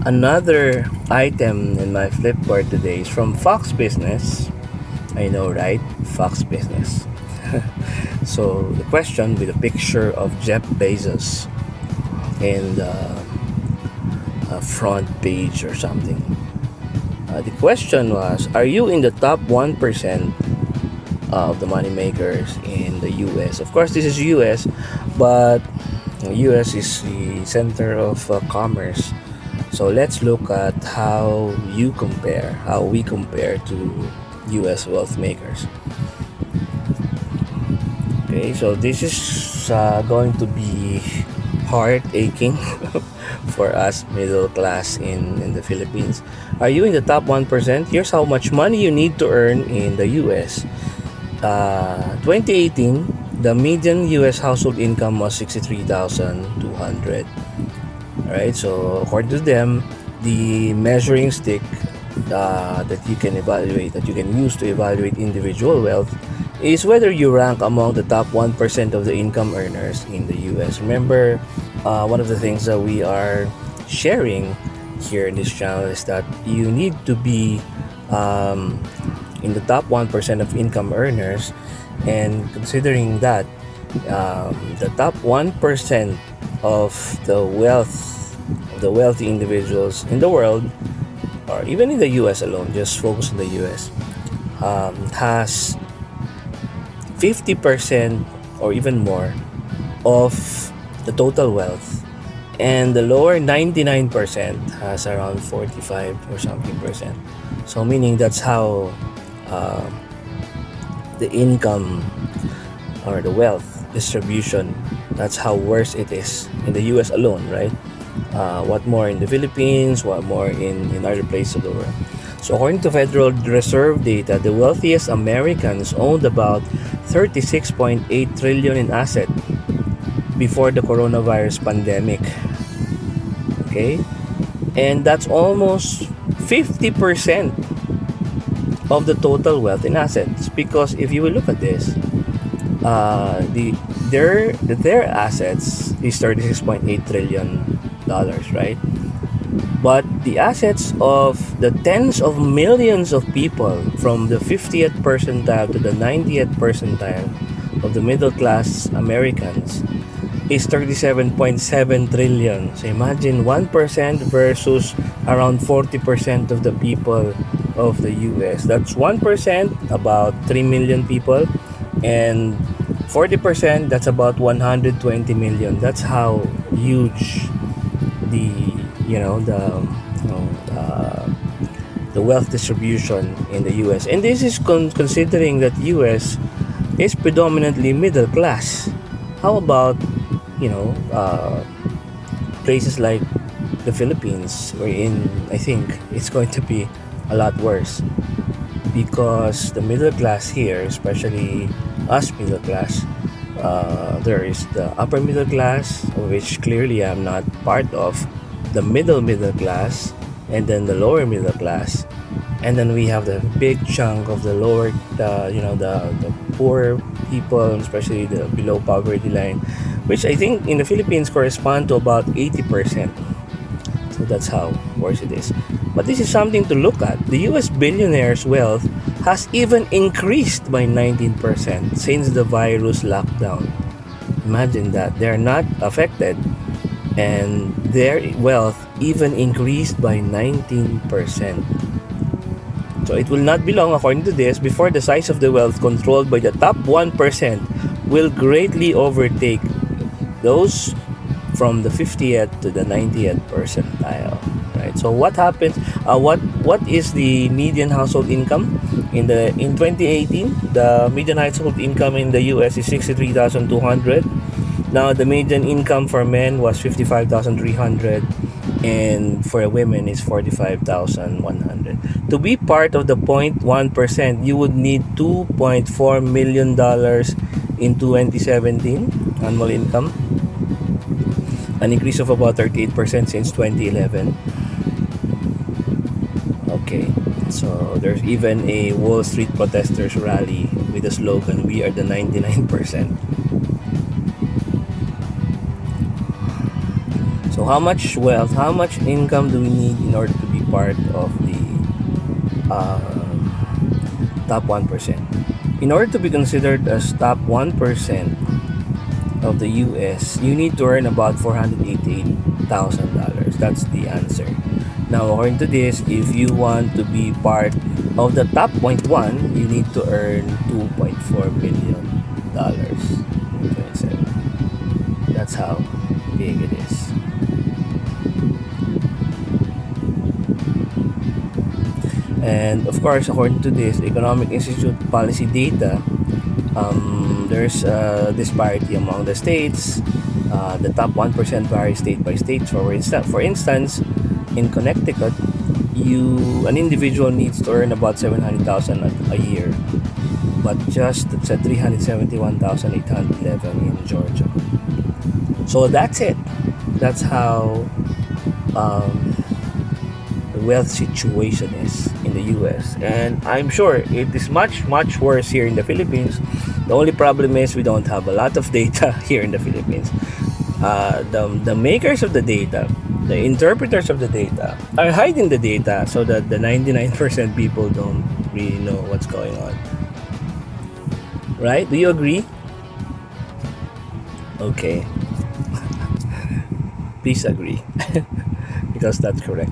Another item in my Flipboard today is from Fox Business. I know, right? Fox Business. So the question with a picture of Jeff Bezos in the front page or something. The question was, are you in the top 1% of the money makers in the US? Of course, this is US, but US is the center of commerce. So let's look at how we compare to US wealth makers. Okay, so this is going to be heart aching for us middle class in the Philippines. Are you in the top 1%? Here's how much money you need to earn in the US. 2018, the median US household income was 63,200. Alright, so according to them, the measuring stick that you can use to evaluate individual wealth is whether you rank among the top 1% of the income earners in the US. Remember, one of the things that we are sharing here in this channel is that you need to be in the top 1% of income earners, and considering that the top 1% of the wealthy individuals in the world, or even in the US alone, just focus on the US, has 50% or even more of the total wealth, and the lower 99% has around 45 or something percent. So meaning that's how the income or the wealth distribution, that's how worse it is in the US alone, right? What more in the Philippines, what more in other places of the world. So according to Federal Reserve data, the wealthiest Americans owned about 36.8 trillion in asset before the coronavirus pandemic. Okay? And that's almost 50% of the total wealth in assets, because if you will look at this, their assets is 36.8 trillion dollars, right? But the assets of the tens of millions of people from the 50th percentile to the 90th percentile of the middle class Americans is 37.7 trillion. So imagine 1% versus around 40% of the people of the US. That's 1%, about 3 million people, and 40%, that's about 120 million. That's how huge the the wealth distribution in the US. And this is considering that US is predominantly middle class. How about places like the Philippines, wherein I think it's going to be a lot worse, because the middle class here, especially us middle class, there is the upper middle class, which clearly I'm not part of, the middle class, and then the lower middle class, and then we have the big chunk of the lower, the poor people, especially the below poverty line, which I think in the Philippines correspond to about 80%. So that's how worse it is. But this is something to look at. The US billionaires' wealth has even increased by 19% since the virus lockdown. Imagine that. They're not affected, and their wealth even increased by 19%. So it will not be long, according to this, before the size of the wealth controlled by the top 1% will greatly overtake those from the 50th to the 90th percentile, right? So what happens? What is the median household income in 2018? The median household income in the US is 63,200. Now the median income for men was 55,300, and for women is 45,100. To be part of the 0.1%, you would need $2.4 million in 2017 annual income, an increase of about 38% since 2011. Okay, so there's even a Wall Street protesters rally with the slogan, "We are the 99%." So how much wealth, how much income do we need in order to be part of the top 1%? In order to be considered as top 1% of the US, you need to earn about $488,000. That's the answer. Now, according to this, if you want to be part of the top 0.1, you need to earn $2.4 billion in 27. That's how big it is. And of course, according to this Economic Institute policy data, there's a disparity among the states. The top 1% varies state by state. For instance, in Connecticut, an individual needs to earn about 700,000 a year, but just it's at 371,811 in Georgia. So that's it. That's how the wealth situation is in the US, and I'm sure it is much worse here in the Philippines. The only problem is we don't have a lot of data here in the Philippines. The makers of the data, the interpreters of the data, are hiding the data so that the 99% people don't really know what's going on. Right? Do you agree? Okay. Please agree because that's correct.